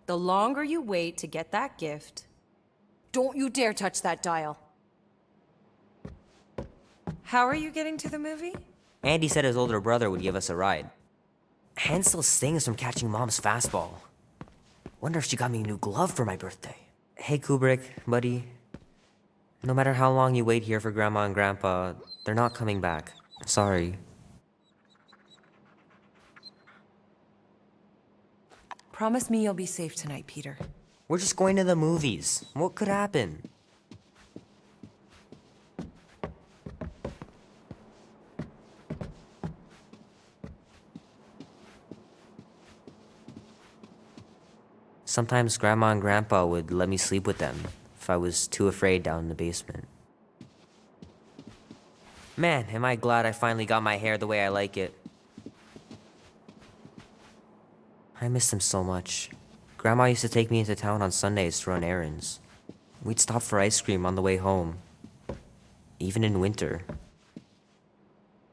The longer you wait to get that gift... Don't you dare touch that dial. How are you getting to the movie? Andy said his older brother would give us a ride. Hand still stings from catching Mom's fastball. Wonder if she got me a new glove for my birthday. Hey Kubrick, buddy. No matter how long you wait here for Grandma and Grandpa, they're not coming back. Sorry. Promise me you'll be safe tonight, Peter. We're just going to the movies. What could happen? Sometimes Grandma and Grandpa would let me sleep with them if I was too afraid down in the basement. Man, am I glad I finally got my hair the way I like it. I miss them so much. Grandma used to take me into town on Sundays to run errands. We'd stop for ice cream on the way home, even in winter.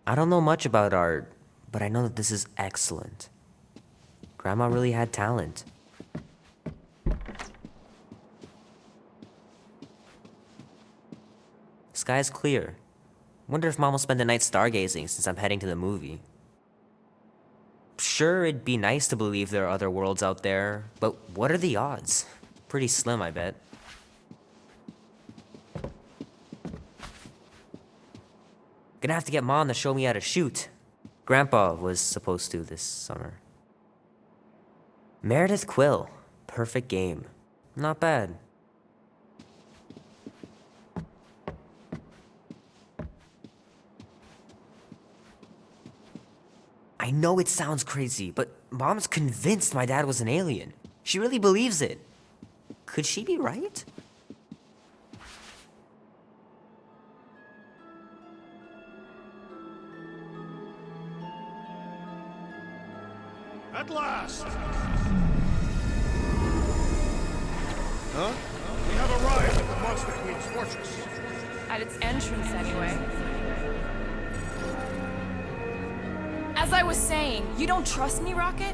I don't know much about art, but I know that this is excellent. Grandma really had talent. Sky's clear. Wonder if Mom will spend the night stargazing since I'm heading to the movie. Sure, it'd be nice to believe there are other worlds out there, but what are the odds? Pretty slim, I bet. Gonna have to get Mom to show me how to shoot. Grandpa was supposed to this summer. Meredith Quill. Perfect game. Not bad. I know it sounds crazy, but Mom's convinced my dad was an alien. She really believes it. Could she be right? At last! Huh? We have arrived at the Monster Queen's fortress. At its entrance, anyway. As I was saying, you don't trust me, Rocket?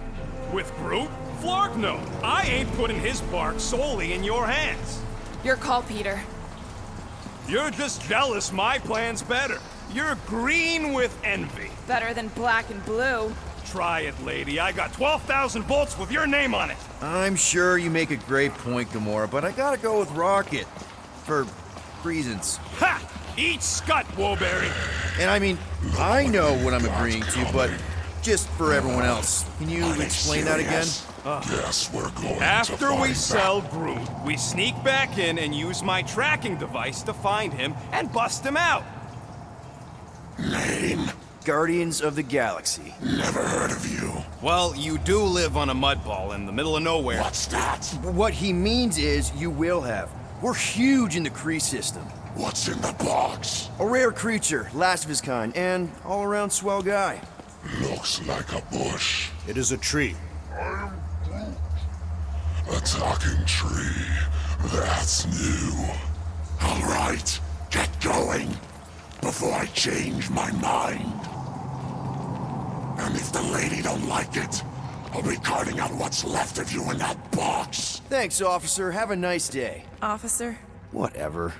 With Groot? Flark no. I ain't putting his bark solely in your hands. Your call, Peter. You're just jealous my plan's better. You're green with envy. Better than black and blue. Try it, lady. I got 12,000 volts with your name on it. I'm sure you make a great point, Gamora, but I gotta go with Rocket. For reasons. Ha! Eat scut, Woolberry. And I mean, I know what I'm agreeing to, but just for everyone else, can you explain that again? Yes, we're going After we sell Groot, we sneak back in and use my tracking device to find him and bust him out. Name? Guardians of the Galaxy. Never heard of you. Well, you do live on a mud ball in the middle of nowhere. What's that? What he means is you will have. We're huge in the Kree system. What's in the box? A rare creature, last of his kind, and all-around swell guy. Looks like a bush. It is a tree. A talking tree. That's new. All right, get going before I change my mind. And if the lady don't like it, I'll be carting out what's left of you in that box. Thanks, officer. Have a nice day. Officer? Whatever.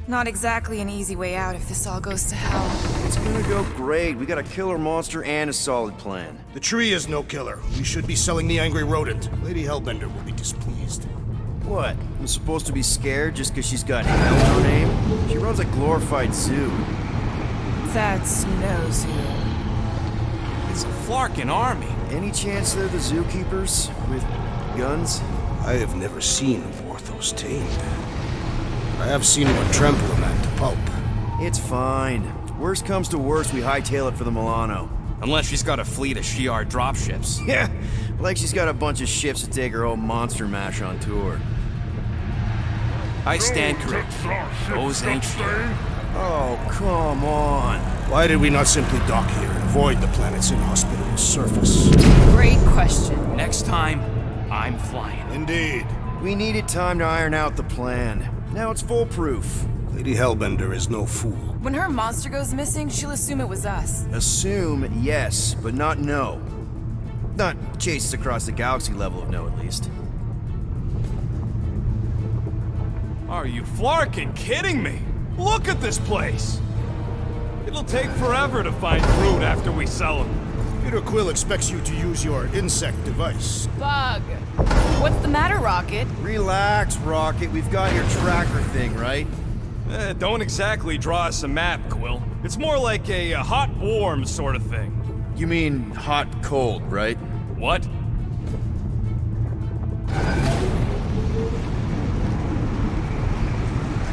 Not exactly an easy way out if this all goes to hell. It's gonna go great. We got a killer monster and a solid plan. The tree is no killer. We should be selling the angry rodent. Lady Hellbender will be displeased. What? I'm supposed to be scared just because she's got hell in her name? She runs a glorified zoo. That's no zoo. It's a Flarkin army. Any chance they're the zookeepers? With guns? I have never seen Vorthos tamed. I have seen one trample a man to pulp. It's fine. Worst comes to worst, we hightail it for the Milano. Unless she's got a fleet of Shi'ar dropships. Yeah, like she's got a bunch of ships to take her whole monster mash on tour. I stand corrected. Those ain't Shi'ar. Oh, come on. Why did we not simply dock here and avoid the planet's inhospitable surface? Great question. Next time, I'm flying. Indeed. We needed time to iron out the plan. Now it's foolproof. Lady Hellbender is no fool. When her monster goes missing, she'll assume it was us. Assume yes, but not no. Not chased across the galaxy level of no, at least. Are you flarkin' kidding me? Look at this place! It'll take forever to find Groot after we sell him. Peter Quill expects you to use your insect device. Bug. What's the matter, Rocket? Relax, Rocket. We've got your tracker thing, right? Don't exactly draw us a map, Quill. It's more like a hot-warm sort of thing. You mean hot-cold, right? What?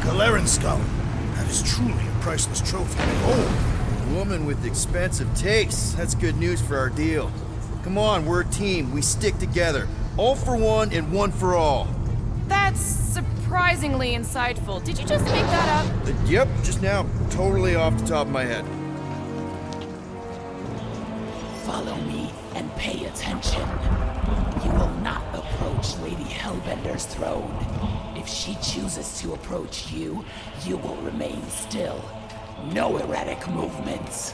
Galeran skull. That is truly a priceless trophy. Oh, A woman with expensive tastes. That's good news for our deal. Come on, we're a team. We stick together. All for one and one for all. That's surprisingly insightful. Did you just make that up? Yep, just now. Totally off the top of my head. Follow me and pay attention. You will not approach Lady Hellbender's throne. If she chooses to approach you, you will remain still. No erratic movements.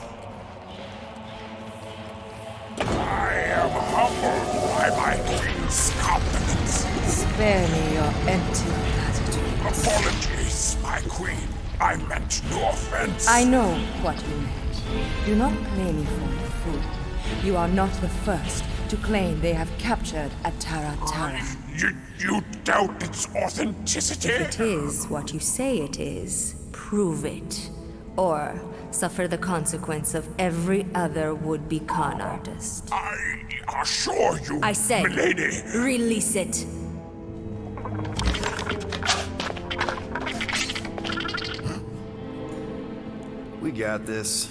I am humbled by my queen's compliments. Spare me your empty platitudes. Apologies, my queen. I meant no offense. I know what you meant. Do not play me for a fool. You are not the first to claim they have captured a Tara. You doubt its authenticity? If it is what you say it is, prove it. Or suffer the consequence of every other would-be con artist. I assure you, I say, milady. release it. We got this.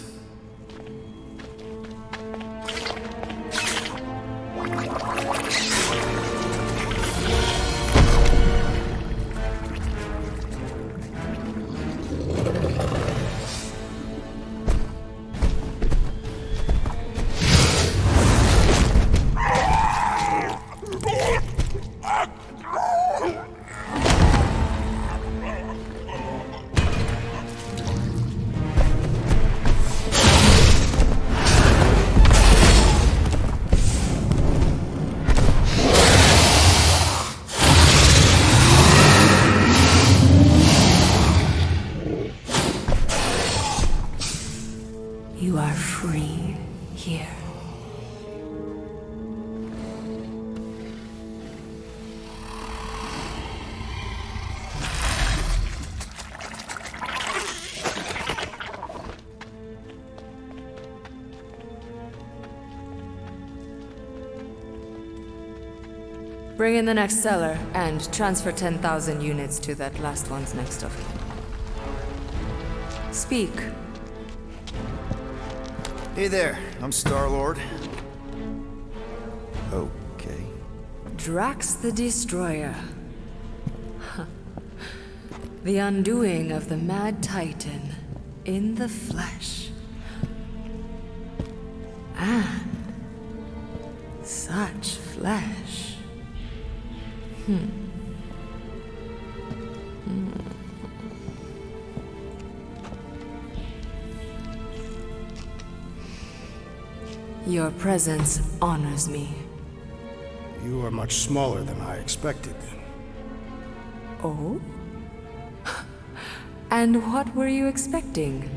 You are free here. Bring in the next seller and transfer 10,000 units to that last one's next of kin. Speak. Hey there, I'm Star-Lord. Okay. Drax the Destroyer. The undoing of the Mad Titan in the flesh. And such flesh. Your presence honors me. you are much smaller than I expected. Oh? And what were you expecting?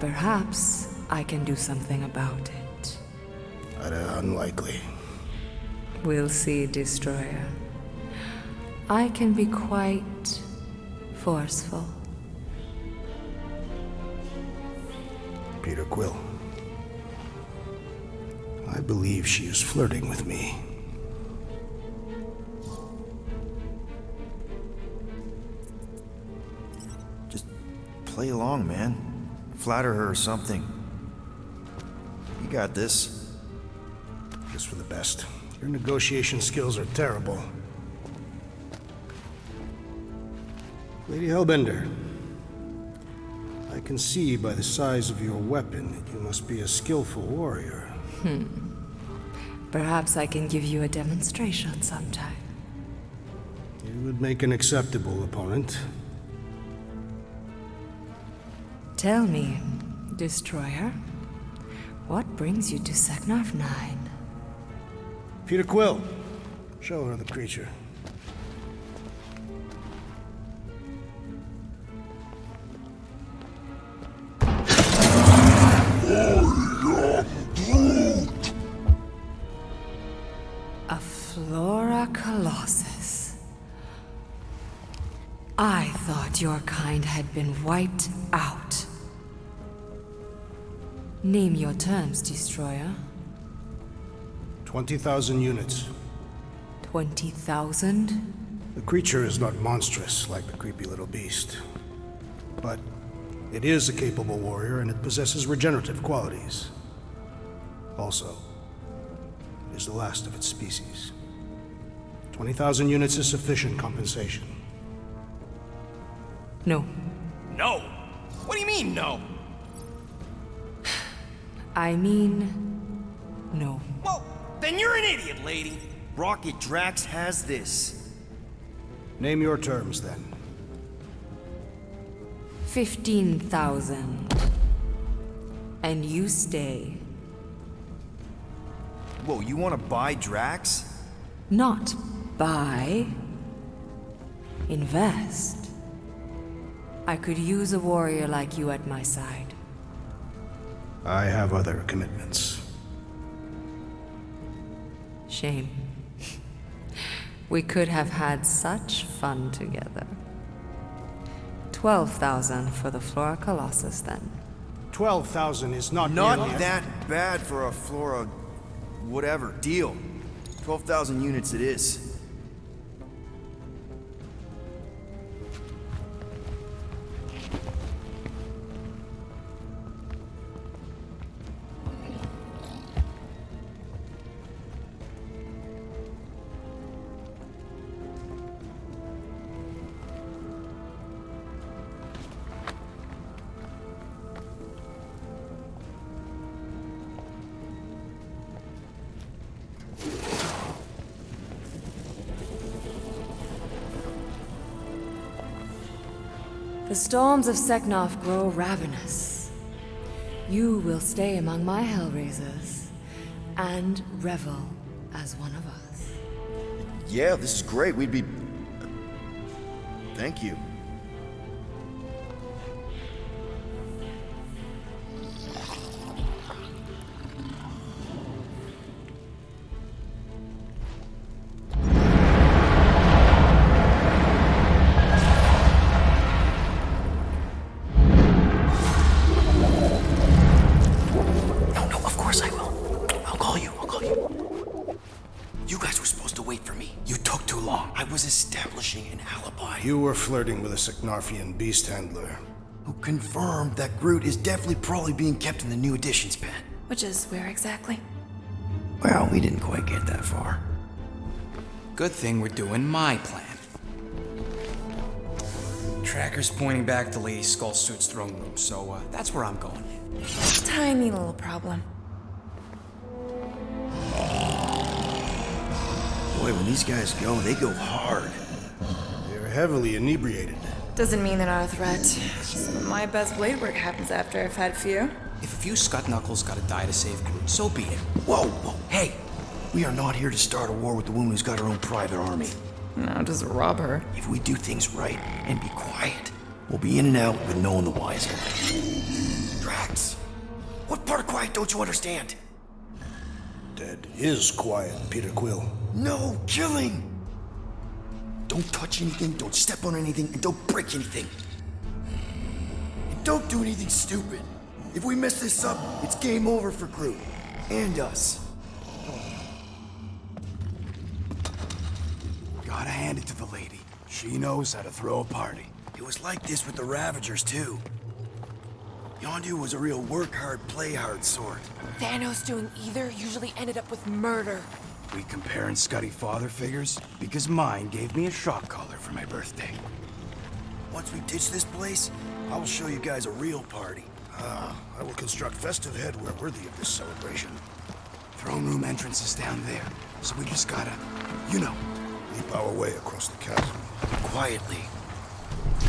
Perhaps I can do something about it. Unlikely. We'll see, Destroyer. I can be quite forceful. Peter Quill. I believe she is flirting with me. Just play along, man. Flatter her or something. You got this. Just for the best. Your negotiation skills are terrible. Lady Hellbender, I can see by the size of your weapon that you must be a skillful warrior. Perhaps I can give you a demonstration sometime. You would make an acceptable opponent. Tell me, Destroyer, what brings you to Seknarf Nine? Peter Quill, show her the creature. A Flora Colossus. I thought your kind had been wiped out. Name your terms, Destroyer. 20,000 units. 20,000? The creature is not monstrous like the creepy little beast. But it is a capable warrior and it possesses regenerative qualities. Also, it is the last of its species. 20,000 units is sufficient compensation. No. No! What do you mean, no? I mean, no. Well, then you're an idiot, lady. Rocket Drax has this. Name your terms, then. 15,000. And you stay. Whoa, you want to buy Drax? Not buy. Invest. I could use a warrior like you at my side. I have other commitments. Shame. We could have had such fun together. 12,000 for the Flora Colossus, then. 12,000 is not Not nearly that bad for a Flora... whatever. Deal. 12,000 units it is. The storms of Seknarf grow ravenous. You will stay among my Hellraisers and revel as one of us. Yeah, this is great. We'd be... Thank you. You were flirting with a Seknarfian beast handler. Who confirmed that Groot is definitely probably being kept in the new editions pen. Which is where exactly? Well, we didn't quite get that far. Good thing we're doing my plan. Tracker's pointing back to Lady Skullsuit's throne room, so that's where I'm going. Tiny little problem. Boy, when these guys go, they go hard. They're heavily inebriated. Doesn't mean they're not a threat. Some of my best blade work happens after I've had a few. If a few scut knuckles gotta die to save Groot, so be it. Whoa, whoa, hey! We are not here to start a war with the woman who's got her own private army. No, just rob her. If we do things right and be quiet, we'll be in and out with no one the wiser. Drax, what part of quiet don't you understand? Dead is quiet, Peter Quill. No killing! Don't touch anything, don't step on anything, and don't break anything. And don't do anything stupid. If we mess this up, it's game over for Groot. And us. Gotta hand it to the lady. She knows how to throw a party. It was like this with the Ravagers, too. Yondu was a real work hard, play hard sort. Thanos doing either usually ended up with murder. We comparing Scuddy father figures? Because mine gave me a shock collar for my birthday. Once we ditch this place, I will show you guys a real party. I will construct festive headwear worthy of this celebration. Throne room entrance is down there, so we just gotta, you know. Leap our way across the chasm. Quietly.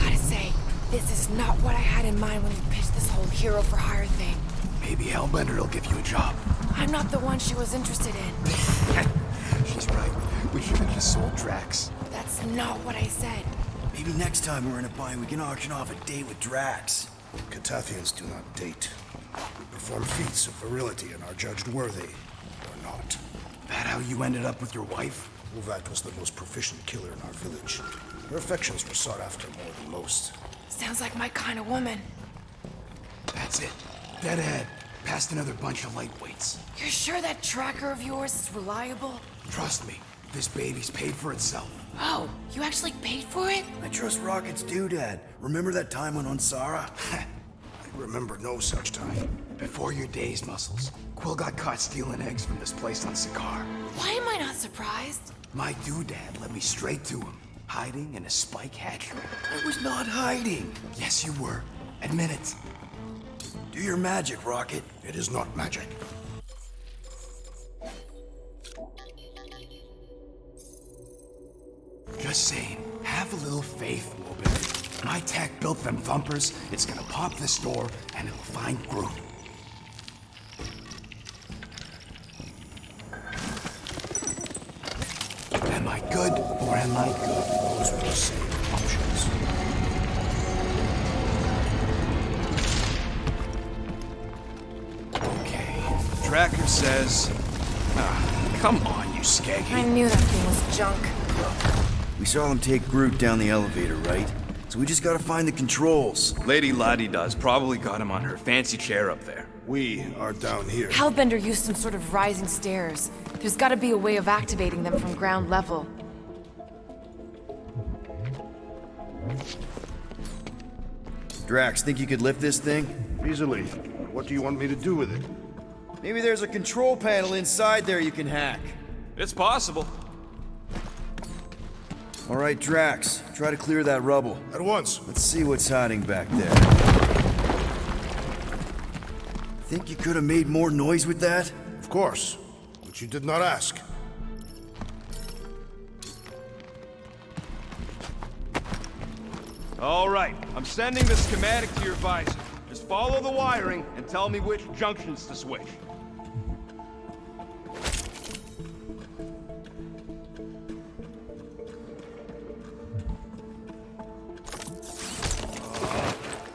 Gotta say, this is not what I had in mind when you pitched this whole hero for hire thing. Maybe Hellbender will give you a job. I'm not the one she was interested in. She's right. We should have just sold Drax. That's not what I said. Maybe next time we're in a bind, we can auction off a date with Drax. Catathians do not date. We perform feats of virility and are judged worthy, or not. That how you ended up with your wife? Uvat was the most proficient killer in our village. Her affections were sought after more than most. Sounds like my kind of woman. That's it. Dead ahead. Past another bunch of lightweights. You're sure that tracker of yours is reliable? Trust me, this baby's paid for itself. Oh, you actually paid for it? I trust Rocket's doodad. Remember that time on Unsara? I remember no such time. Before your days, Muscles, Quill got caught stealing eggs from this place on Sekar. Why am I not surprised? My doodad led me straight to him, hiding in a spike hatchery. I was not hiding. Yes, you were. Admit it. Do your magic, Rocket. It is not magic. Just saying, have a little faith, Woban. My tech built them thumpers. It's gonna pop this door, and it'll find Groot. Am I good, or am I good? Those were the same options. Okay. Tracker says... come on, you I skaggy. knew that thing was junk. We saw them take Groot down the elevator, right? So we just gotta find the controls. Lady Lottie-Da's probably got him on her fancy chair up there. We are down here. Hellbender used some sort of rising stairs. There's gotta be a way of activating them from ground level. Drax, think you could lift this thing? Easily. What do you want me to do with it? Maybe there's a control panel inside there you can hack. It's possible. All right, Drax, try to clear that rubble. At once. Let's see what's hiding back there. Think you could have made more noise with that? Of course. But you did not ask. All right, I'm sending the schematic to your visor. Just follow the wiring and tell me which junctions to switch.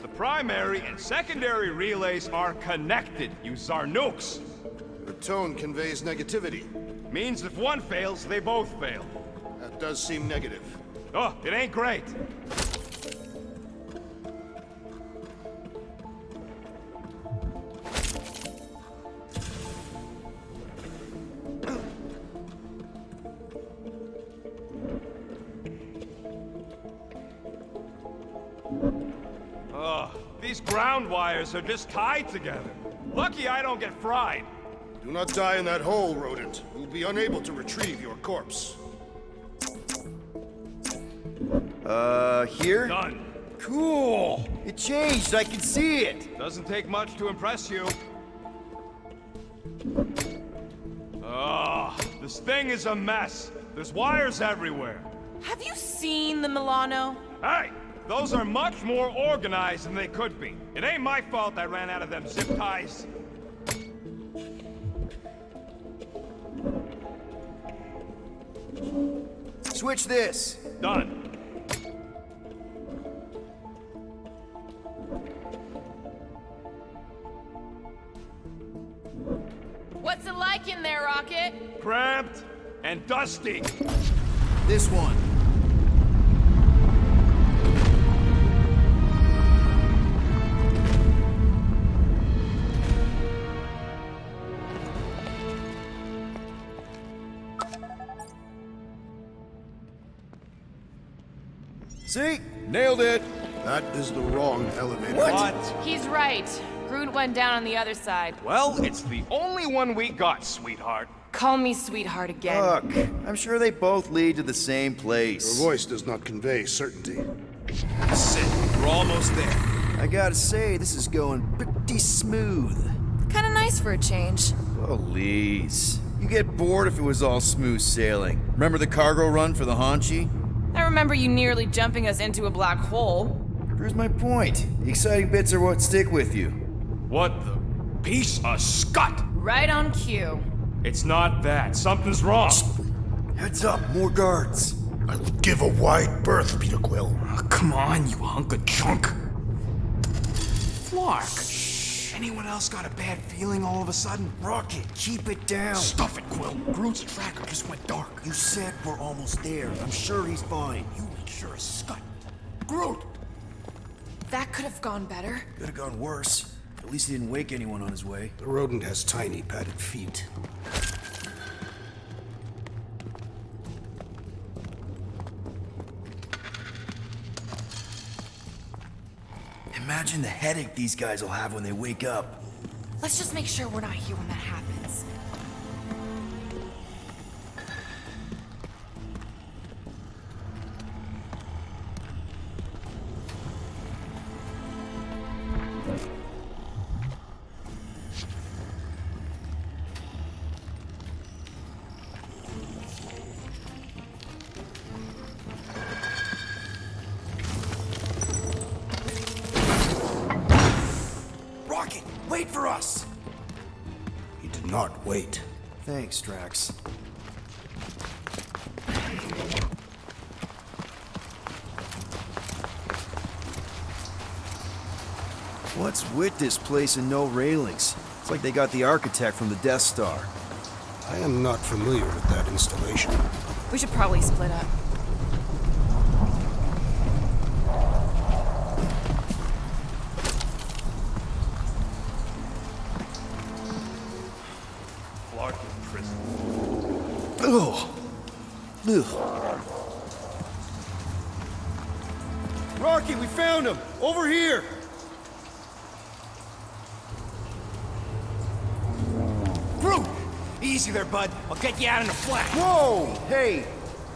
The primary and secondary relays are connected, you Zarnooks. The tone conveys negativity. Means if one fails, they both fail. That does seem negative. Oh, it ain't great. These ground wires are just tied together. Lucky I don't get fried. Do not die in that hole, rodent. We'll be unable to retrieve your corpse. Here? Done. Cool! It changed, I can see it! Doesn't take much to impress you. This thing is a mess. There's wires everywhere. Have you seen the Milano? Hey, those are much more organized than they could be. It ain't my fault I ran out of them zip ties. Switch this! Done. What's it like in there, Rocket? Cramped and dusty. This one. See? Nailed it! That is the wrong elevator. What? He's right. Groot went down on the other side. Well, it's the only one we got, sweetheart. Call me sweetheart again. Look, I'm sure they both lead to the same Your place. voice does not convey certainty. Sit. We're almost there. I gotta say, this is going pretty smooth. Kinda nice for a change. Please. You get bored if it was all smooth sailing. Remember the cargo run for the Hanchi? I remember you nearly jumping us into a black hole. Proves my point. The exciting bits are what stick with you. What the piece of scut? Right on cue. It's not that. Something's wrong. Heads up, more guards. I would give a wide berth, Peter Quill. Oh, come on, you hunk of junk. Flark. Anyone else got a bad feeling all of a sudden? Rocket, keep it down. Stuff it, Quill. Groot's tracker just went dark. You said we're almost there. I'm sure he's fine. You ain't sure as scut. Groot! That could have gone better. Could have gone worse. At least he didn't wake anyone on his way. The rodent has tiny padded feet. Imagine the headache these guys will have when they wake up. Let's just make sure we're not here when that happens. Rocket, wait for us! He did not wait. Thanks, Drax. What's with this place and no railings? It's like they got the architect from the Death Star. I am not familiar with that installation. We should probably split up. Flark in prison. Ugh. Ugh. Rocky, we found him! Over here! Groot! Easy there, bud. I'll get you out in a flash. Whoa! Hey!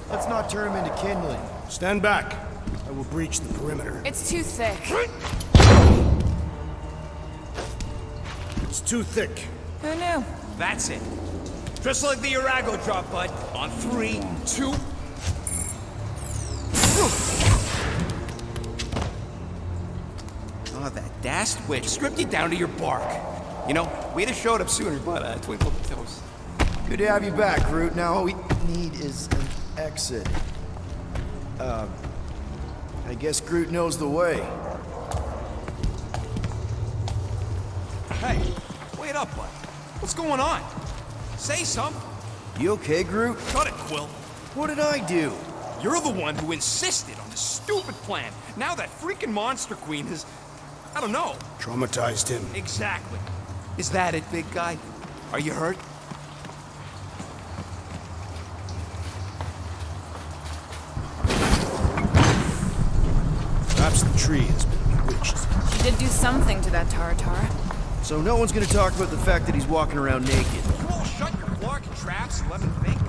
Let's not turn him into kindling. Stand back. I will breach the perimeter. It's too thick. It's too thick. Who knew? That's it. Just like the Urago drop, bud. On 3, 2... Oh, that dashed witch stripped you down to your bark. You know, we'd have showed up sooner, but twinkle toes. Good to have you back, Groot. Now all we need is an exit. I guess Groot knows the way. Hey, wait up, bud. What's going on? Say something. You okay, Groot? Cut it, Quill. What did I do? You're the one who insisted on this stupid plan. Now that freaking Monster Queen has... I don't know. Traumatized him. Exactly. Is that it, big guy? Are you hurt? Perhaps the tree has been bewitched. She did do something to that Tara. So no one's gonna talk about the fact that he's walking around naked. You all shut your Flark traps and let me think.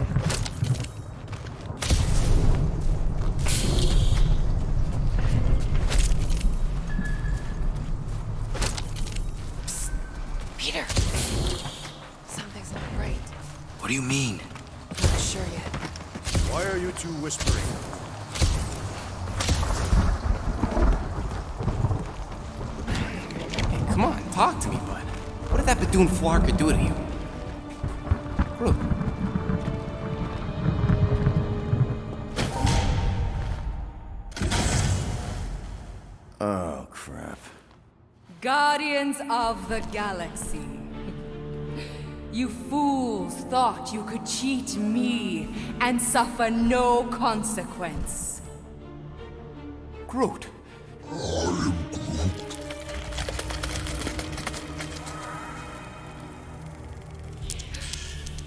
Peter! Something's not right. What do you mean? Not sure yet. Why are you two whispering? Hey, come on, talk to me, bud. What did that Badoon Flarker do to you? Groot. Oh, crap. Guardians of the Galaxy. You fools thought you could cheat me and suffer no consequence. Groot.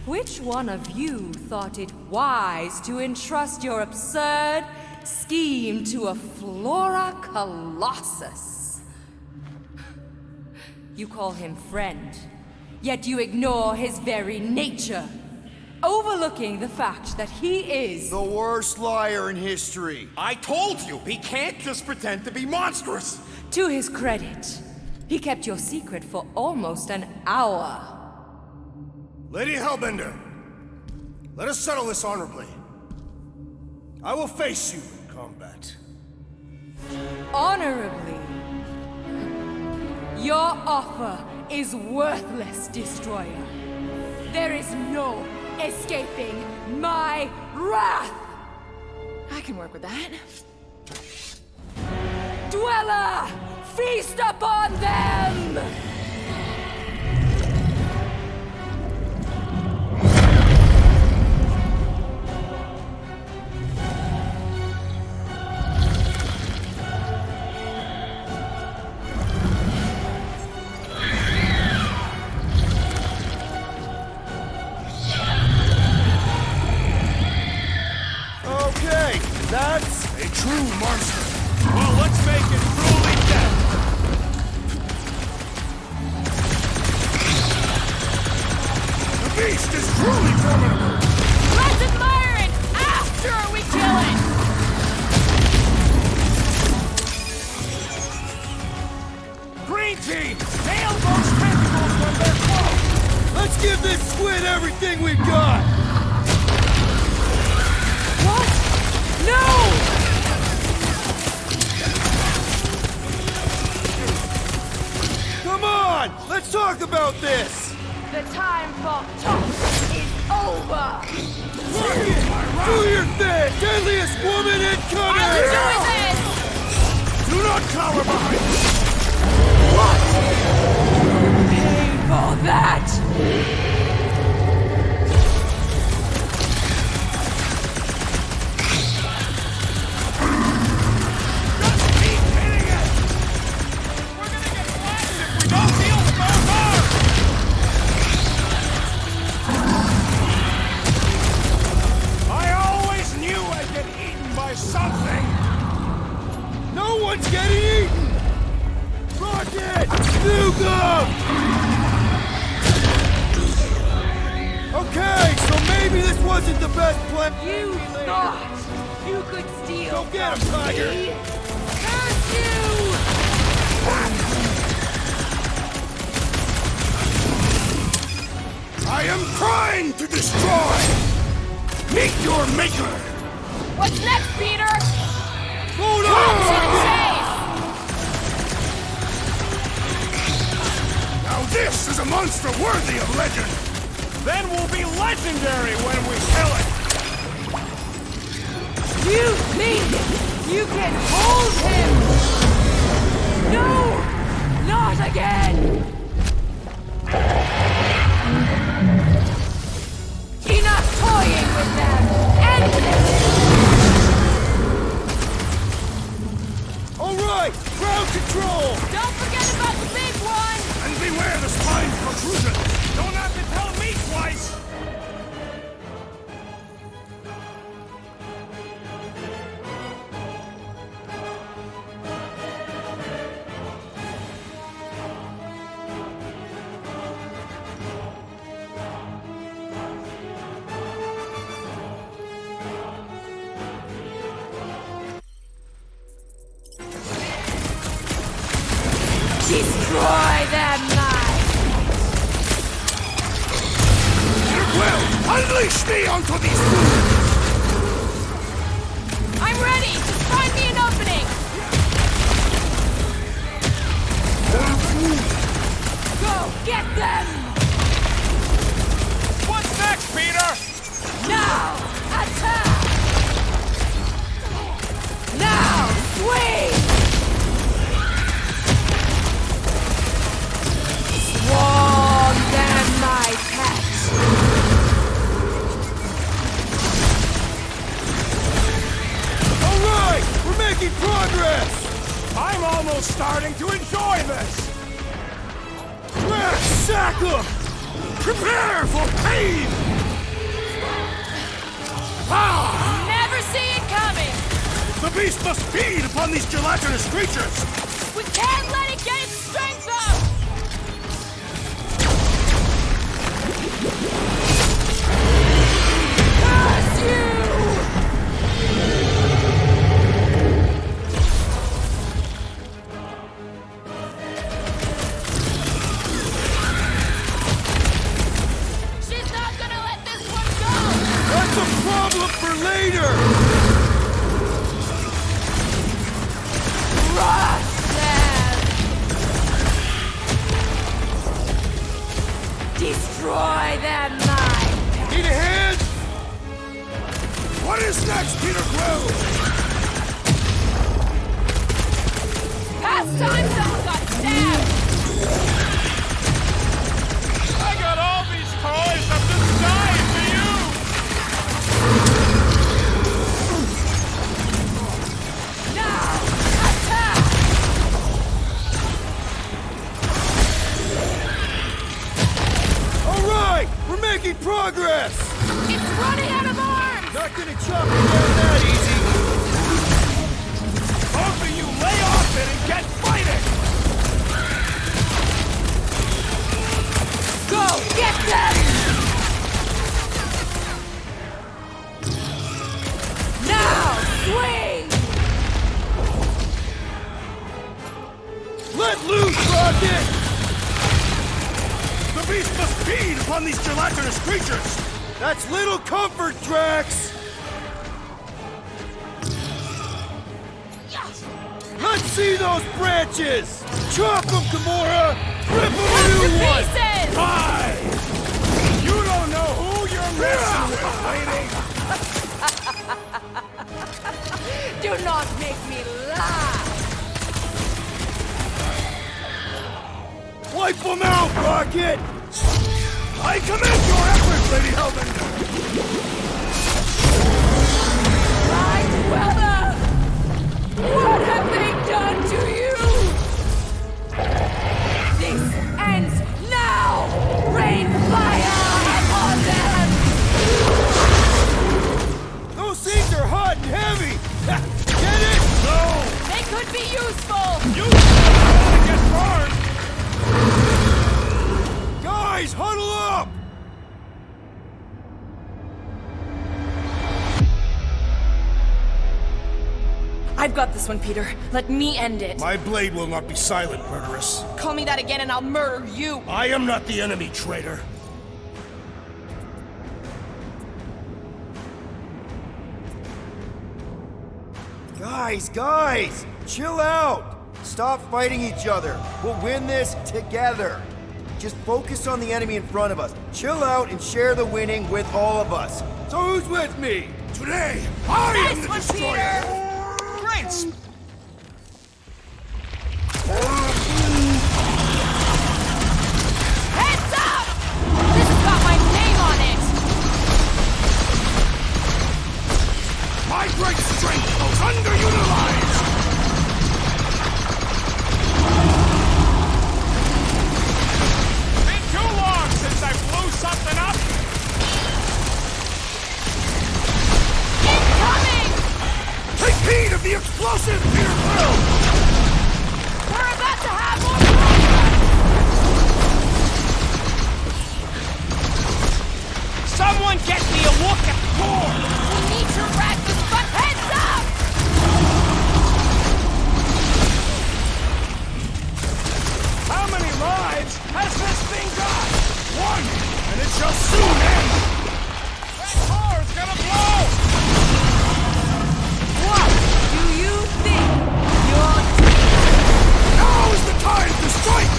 Which one of you thought it wise to entrust your absurd scheme to a Flora Colossus? You call him friend, yet you ignore his very nature, overlooking the fact that he is The worst liar in history. I told you, he can't just pretend to be monstrous. To his credit, he kept your secret for almost an hour. Lady Hellbender, let us settle this honorably. I will face you in combat. Honorably. Your offer is worthless, Destroyer. There is no escaping my wrath! I can work with that. Dweller, feast upon them! Okay, that's a true monster. Well, let's make it truly dead. The beast is truly formidable! Let's admire it after we kill it! Green team, nail those tentacles when they're close. Let's give this squid everything we've got! What? No! Come on! Let's talk about this! The time for talk is over! Do your thing! Deadliest woman incoming! I'm doing this! Do not cower behind me. Pay for that! Just keep hitting it. We're gonna get blasted if we don't deal with those arms. I always knew I'd get eaten by something. No one's getting eaten! Rocket! Snoop! Okay, so maybe this wasn't the best plan. You thought you could steal Go get him, from Tiger! me? Curse you! I am trying to destroy! Meet your maker! What's next, Peter? Hold To on! the chase! Now this is a monster worthy of legend! Then we'll be legendary when we kill it. You think you can hold him? No! Not again! Enough toying with them! End this! Alright! Ground control! Don't forget about the big one! And beware the spine protrusion! Don't have to tell me twice. Destroy them, mine! Well, unleash me onto these fools! I'm ready! Just find me an opening! Go get them! What's next, Peter? Now, attack! Now, swing! Swarm them, my pets! Alright! We're making progress! I'm almost starting to enjoy this. Let's sack 'em! Prepare for pain! Never see it coming! The beast must feed upon these gelatinous creatures! We can't let it get its strength up! Curse you! She's not gonna let this one go! That's a problem for later! Crush them! Destroy them, my pets! Need a hand? next, Peter Quill! Past time someone got stabbed! I got all these toys, I'm just dying for you! Now, attack! All right, we're making progress! It's running out of arms! Not gonna chop it down that easy! Both of you lay off it and get fighting! Go, get them! Now, swing! Let loose, Rocket! The beast must feed upon these gelatinous creatures! That's little comfort, Drax! Let's see those branches! Chop them, Gamora! Rip them a new one! Pieces! Bye! You don't know who you're messing with, lady! Do not make me laugh! Wipe them out, Rocket! I commend your efforts, Lady Hellbender! Right, Weather! What have they done to you? This ends now! Rain fire upon them! Those things are hot and heavy! Get it? No! They could be useful! You don't get burned! Guys, huddle up! I've got this one, Peter. Let me end it. My blade will not be silent, murderess. Call me that again and I'll murder you. I am not the enemy, traitor. Guys! Chill out! Stop fighting each other. We'll win this together. Just focus on the enemy in front of us. Chill out and share the winning with all of us. So who's with me? Today, I am the Nice one, destroyer! Peter! Great! Heads up! This has got my name on it! My great strength goes underutilized! Been too long since I blew something up! Incoming! Take heed of the explosive, Peter Quill! We're about to have more fun! Someone get me a look at the core! We need to rack this butt heads up! How many lives has this thing got? One! And it shall soon end! That car's gonna blow! What do you think you're Now is the time to strike!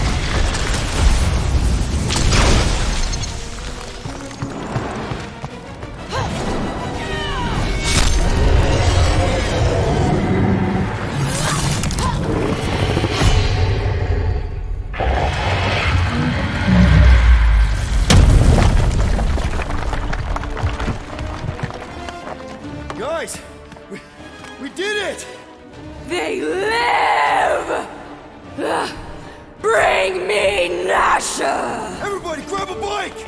Guys, we did it! They live! Bring me Nasha! Everybody grab a bike!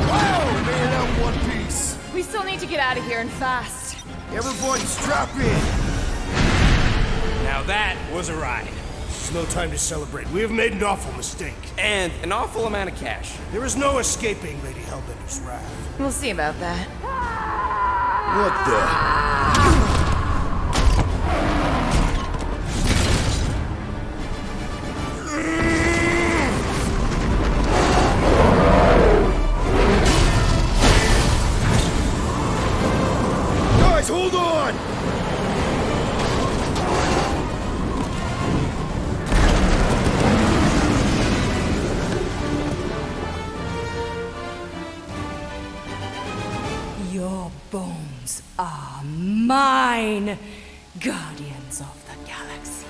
Wow, made it out in one piece! We still need to get out of here and fast. Everybody strap in! Now that was a ride. It's no time to celebrate. We have made an awful mistake. And an awful amount of cash. There is no escaping Lady Hellbender's wrath. We'll see about that. What the? mine, Guardians of the Galaxy.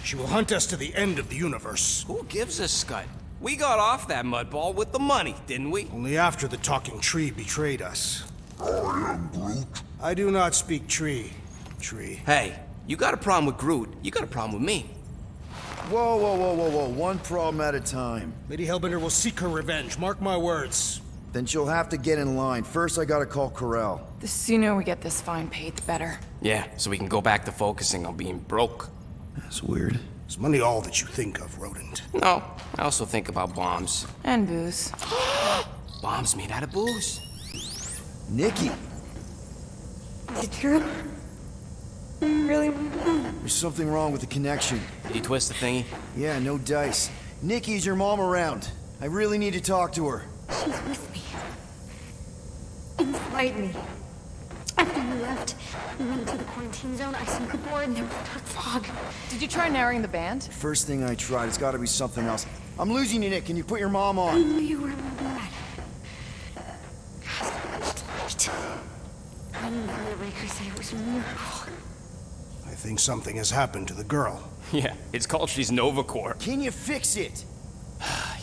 She will hunt us to the end of the universe. Who gives a scut? We got off that mudball with the money, didn't we? Only after the talking tree betrayed us. I am Groot. I do not speak tree. Hey, you got a problem with Groot, you got a problem with me. Whoa, whoa, whoa, whoa, whoa. One problem at a time. Lady Hellbender will seek her revenge, mark my words. Then she'll have to get in line. First, I gotta call Corel. The sooner we get this fine paid, the better. Yeah, so we can go back to focusing on being broke. That's weird. Is money all that you think of, rodent? No, I also think about bombs. And booze. Bombs made out of booze. Nikki, Is it true? Really? there's something wrong with the connection. Did you twist the thingy? Yeah, no dice. Nikki, is your mom around? I really need to talk to her. She's with me. Inside me. After you left, we went into the quarantine zone. I snuck aboard and there was dark fog. Did you try narrowing the band? First thing I tried, it's gotta be something else. I'm losing you, Nick. Can you put your mom I on? knew you were bad. I didn't know the Raker said it was a miracle. I think something has happened to the girl. Yeah, it's called she's Nova Corps. Can you fix it?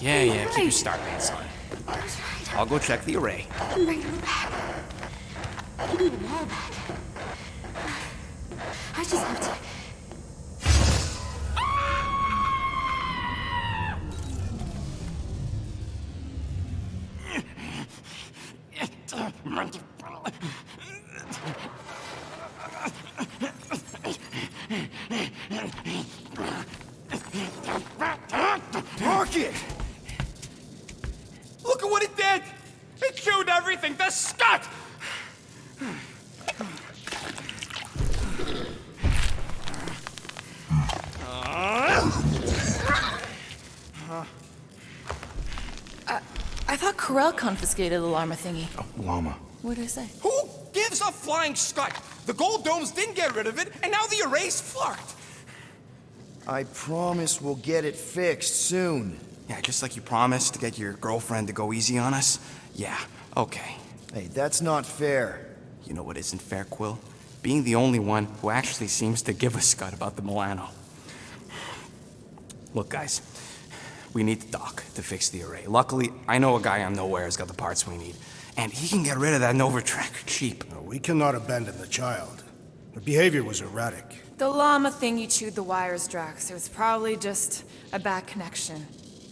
Yeah, keep your star pants on. I was right. I'll go check the array. I can bring them back. I need them all back. I just have to... Rocket! Look at what it did! It chewed everything! The scut! I thought Corel confiscated the llama thingy. Llama. What did I say? Who gives a flying scut? The gold domes didn't get rid of it, and now the array's flarked. I promise we'll get it fixed soon. Yeah, just like you promised to get your girlfriend to go easy on us. Yeah, okay. Hey, that's not fair. You know what isn't fair, Quill? Being the only one who actually seems to give a scut about the Milano. Look, guys, we need the dock to fix the array. Luckily, I know a guy on Nowhere has got the parts we need. And he can get rid of that Nova tracker cheap. No, we cannot abandon the child. Her behavior was erratic. The llama thingy chewed the wires, Drax. It was probably just a bad connection.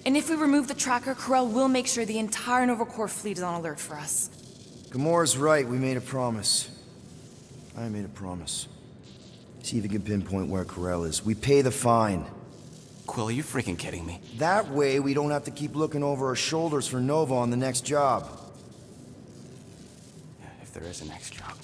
And if we remove the tracker, Corel will make sure the entire Nova Corps fleet is on alert for us. Gamora's right, we made a promise. I made a promise. See if you can pinpoint where Corel is. We pay the fine. Quill, are you freaking kidding me? That way, we don't have to keep looking over our shoulders for Nova on the next job. Yeah, if there is a next job.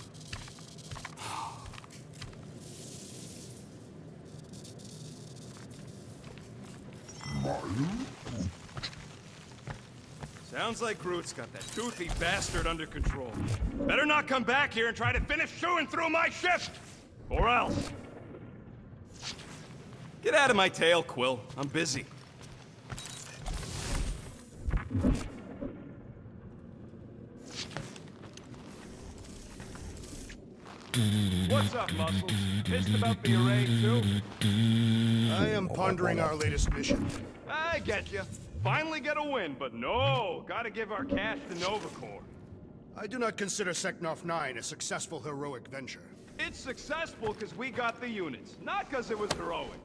Sounds like Groot's got that toothy bastard under control. Better not come back here and try to finish chewing through my shift! Or else. Get out of my tail, Quill. I'm busy. What's up, Muscles? Pissed about the array, too? I am pondering our latest mission. I get you. Finally get a win, but no, gotta give our cash to Nova Corps. I do not consider Seknarf Nine a successful heroic venture. It's successful because we got the units, not because it was heroic.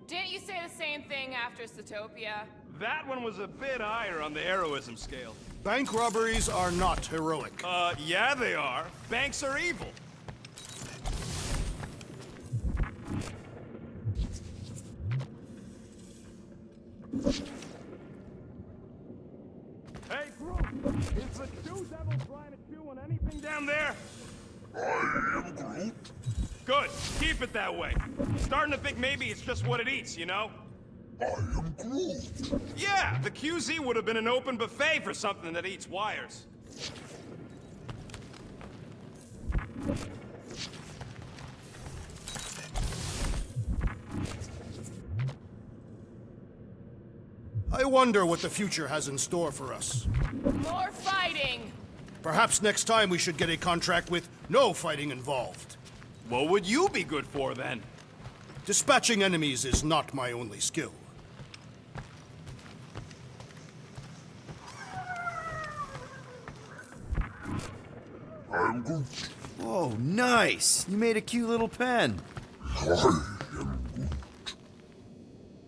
Didn't you say the same thing after Zootopia? That one was a bit higher on the heroism scale. Bank robberies are not heroic. Yeah they are. Banks are evil. Hey, Groot! Is the Chew Devil trying to chew on anything down there? I am Groot. Good. Keep it that way. Starting to think maybe it's just what it eats, you know? I am Groot. Yeah, the QZ would have been an open buffet for something that eats wires. I wonder what the future has in store for us. More fighting! Perhaps next time we should get a contract with no fighting involved. What would you be good for then? Dispatching enemies is not my only skill. I'm Groot. Oh, nice! You made a cute little pen. I am Groot.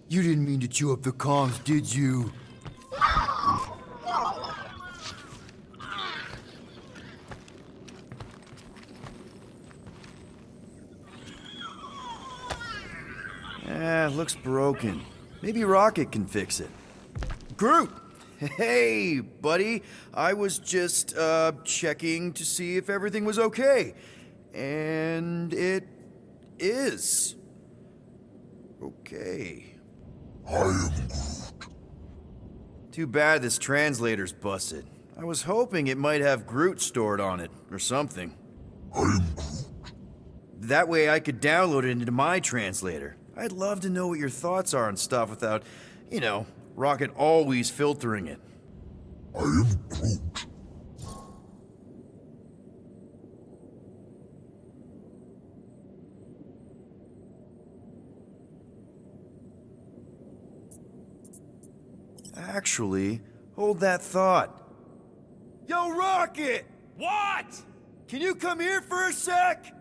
You didn't mean to chew up the comms, did you? Looks broken. Maybe Rocket can fix it. Groot! Hey, buddy. I was just, checking to see if everything was okay. And it is. Okay. I am Groot. Too bad this translator's busted. I was hoping it might have Groot stored on it, or something. I am Groot. That way I could download it into my translator. I'd love to know what your thoughts are on stuff without, you know, Rocket always filtering it. I am Groot. Actually, hold that thought. Yo, Rocket! What? Can you come here for a sec?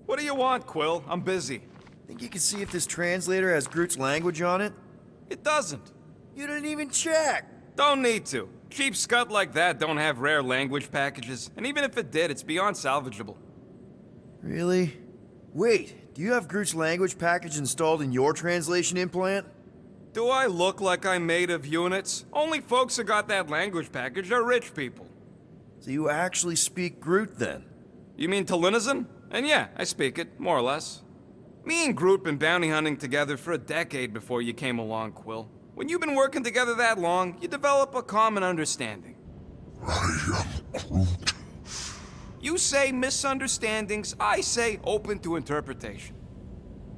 What do you want, Quill? I'm busy. Think you can see if this translator has Groot's language on it? It doesn't. You didn't even check! Don't need to. Cheap scut like that don't have rare language packages, and even if it did, it's beyond salvageable. Really? Wait, do you have Groot's language package installed in your translation implant? Do I look like I'm made of units? Only folks who got that language package are rich people. So you actually speak Groot then? You mean Talinisan? And yeah, I speak it, more or less. Me and Groot been bounty hunting together for a decade before you came along, Quill. When you've been working together that long, you develop a common understanding. I am Groot. You say misunderstandings, I say open to interpretation.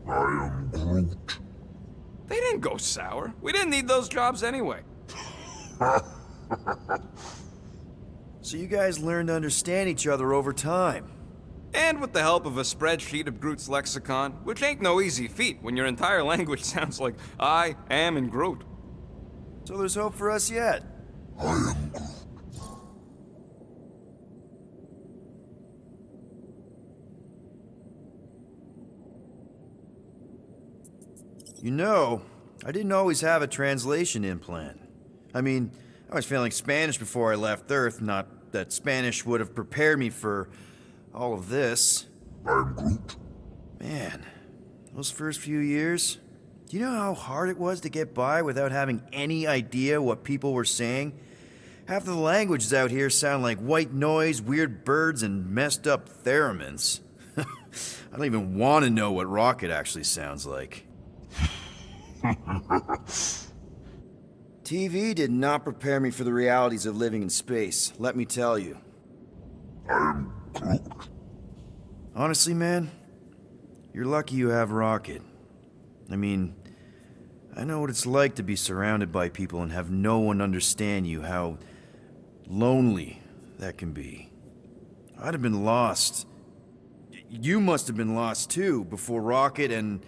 I am Groot. They didn't go sour. We didn't need those jobs anyway. So you guys learned to understand each other over time. And with the help of a spreadsheet of Groot's lexicon, which ain't no easy feat when your entire language sounds like I am in Groot. So there's hope for us yet. I am Groot. You know, I didn't always have a translation implant. I mean, I was failing Spanish before I left Earth, not that Spanish would have prepared me for all of this. I'm Groot. Man, those first few years, do you know how hard it was to get by without having any idea what people were saying? Half of the languages out here sound like white noise, weird birds, and messed up theremins. I don't even want to know what Rocket actually sounds like. TV did not prepare me for the realities of living in space, let me tell you. I'm Groot. Honestly, man, you're lucky you have Rocket. I mean, I know what it's like to be surrounded by people and have no one understand you, how lonely that can be. I'd have been lost. You must have been lost too, before Rocket and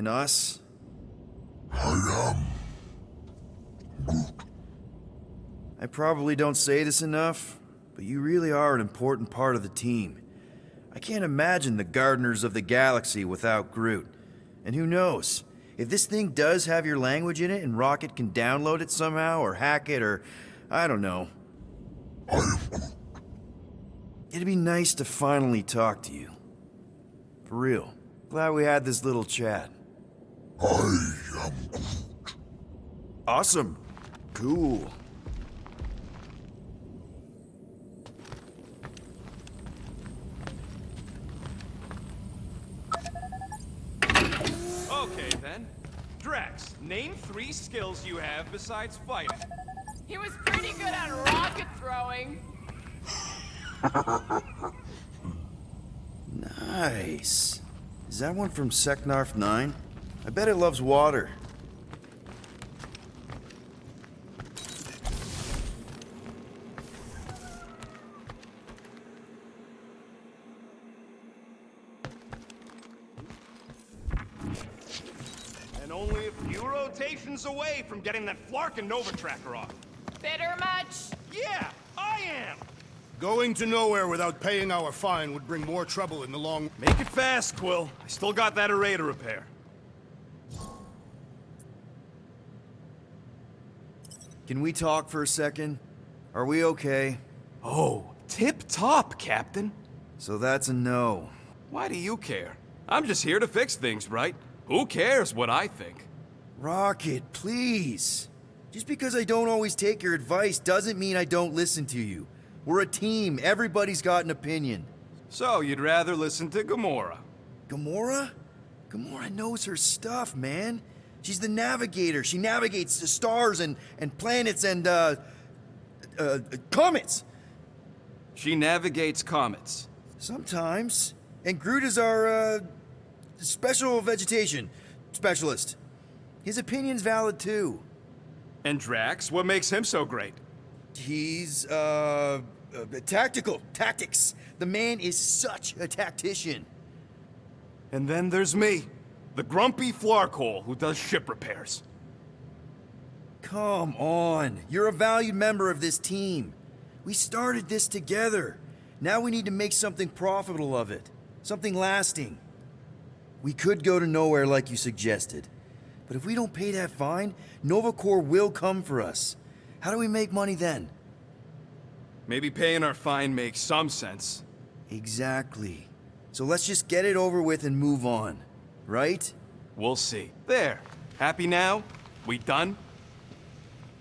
us. I am Groot. I probably don't say this enough, but you really are an important part of the team. I can't imagine the Gardeners of the Galaxy without Groot. And who knows? If this thing does have your language in it and Rocket can download it somehow or hack it or I don't know. I am Groot. It'd be nice to finally talk to you. For real. Glad we had this little chat. I am Groot. Awesome. Cool. Okay then. Drax, name 3 skills you have besides fighting. He was pretty good at rocket throwing. Nice. Is that one from Seknarf 9? I bet it loves water. rotations away from getting that Flarkin Nova tracker off. Bitter much? Yeah, I am! Going to nowhere without paying our fine would bring more trouble in the long... Make it fast, Quill. I still got that array to repair. Can we talk for a second? Are we okay? Oh, tip-top, Captain. So that's a no. Why do you care? I'm just here to fix things, right? Who cares what I think? Rocket, please. Just because I don't always take your advice doesn't mean I don't listen to you. We're a team. Everybody's got an opinion. So, you'd rather listen to Gamora? Gamora? Gamora knows her stuff, man. She's the navigator. She navigates the stars and planets and, comets. She navigates comets. Sometimes. And Groot is our, special vegetation specialist. His opinion's valid, too. And Drax? What makes him so great? He's, tactics. The man is such a tactician. And then there's me, the grumpy Flarkhole who does ship repairs. Come on. You're a valued member of this team. We started this together. Now we need to make something profitable of it. Something lasting. We could go to nowhere like you suggested. But if we don't pay that fine, Nova Corps will come for us. How do we make money then? Maybe paying our fine makes some sense. Exactly. So let's just get it over with and move on. Right? We'll see. There. Happy now? We done?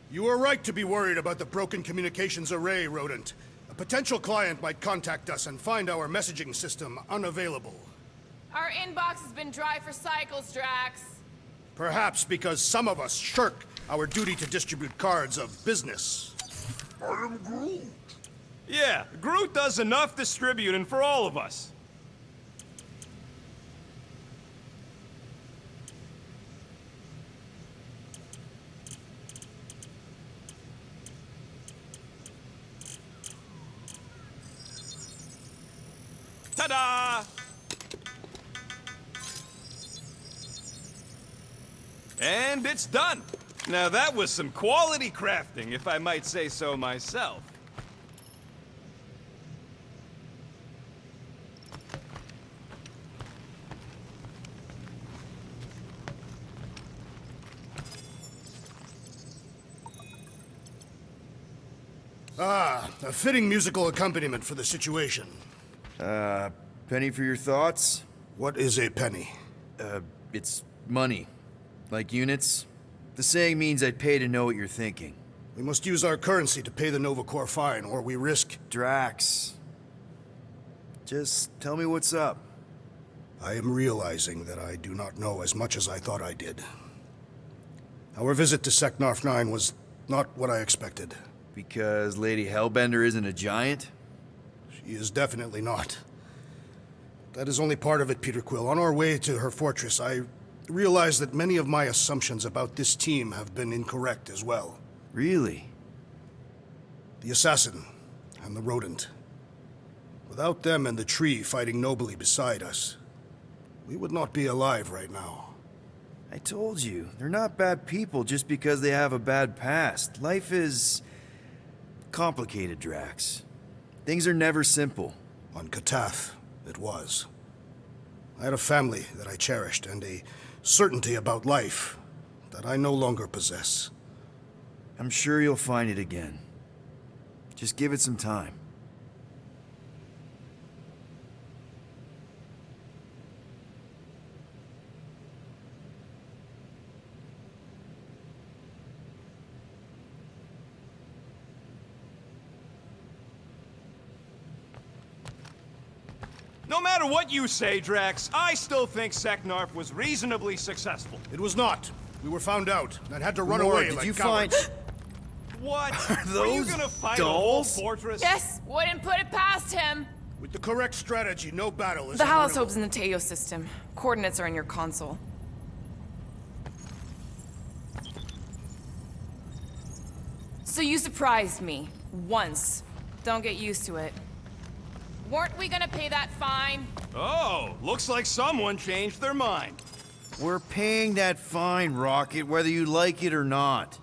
You are right to be worried about the broken communications array, Rodent. A potential client might contact us and find our messaging system unavailable. Our inbox has been dry for cycles, Drax. Perhaps because some of us shirk our duty to distribute cards of business. I am Groot. Yeah, Groot does enough distributing for all of us. Ta-da! And it's done. Now that was some quality crafting, if I might say so myself. Ah, a fitting musical accompaniment for the situation. Penny for your thoughts? What is a penny? It's money. Like units. The saying means I'd pay to know what you're thinking. We must use our currency to pay the Nova Corps fine, or we risk... Drax. Just tell me what's up. I am realizing that I do not know as much as I thought I did. Our visit to Seknarf Nine was not what I expected. Because Lady Hellbender isn't a giant? She is definitely not. That is only part of it, Peter Quill. On our way to her fortress, I realized that many of my assumptions about this team have been incorrect as well. Really? The assassin and the rodent. Without them and the tree fighting nobly beside us, we would not be alive right now. I told you, they're not bad people just because they have a bad past. Life is complicated, Drax. Things are never simple. On Katath, it was. I had a family that I cherished and a certainty about life that I no longer possess. I'm sure you'll find it again. Just give it some time. No matter what you say, Drax, I still think Seknarf was reasonably successful. It was not. We were found out and had to run Gamora, away did like you cowards. What? Are Were you those gonna fight dolls? a whole fortress? Yes, wouldn't put it past him. With the correct strategy, no battle is The Hallis unwinnable. Hope's in the Teo system. Coordinates are in your console. So you surprised me. Once. Don't get used to it. Weren't we gonna pay that fine? Oh, looks like someone changed their mind. We're paying that fine, Rocket, whether you like it or not.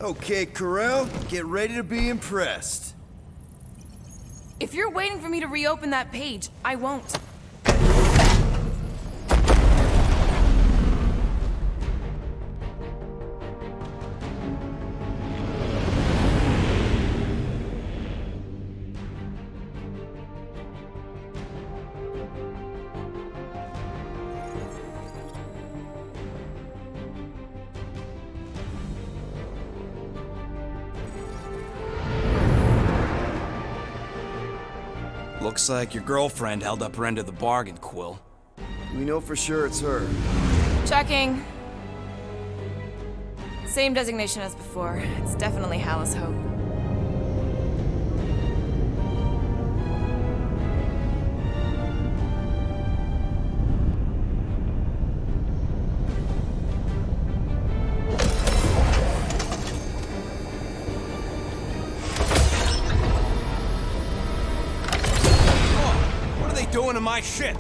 Okay, Corel, get ready to be impressed. If you're waiting for me to reopen that page, I won't. Looks like your girlfriend held up her end of the bargain, Quill. We know for sure it's her. Checking. Same designation as before. It's definitely Hallis Hope. Doing to my ship?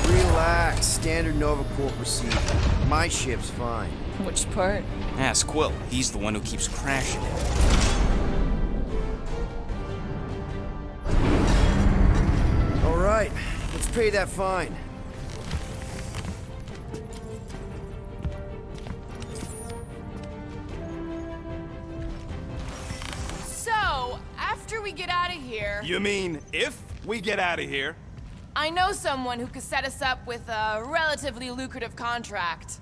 Relax. Standard Nova Corps procedure. My ship's fine. Which part? Ask Quill. He's the one who keeps crashing it. All right. Let's pay that fine. So, after we get out of here... You mean if we get out of here? I know someone who could set us up with a relatively lucrative contract.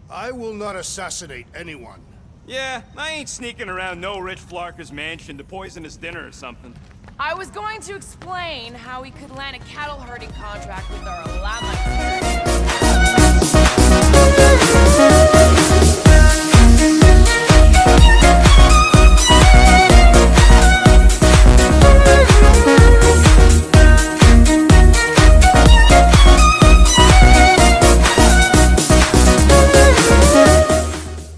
I will not assassinate anyone. Yeah, I ain't sneaking around no rich flarker's mansion to poison his dinner or something. I was going to explain how we could land a cattle herding contract with our llama.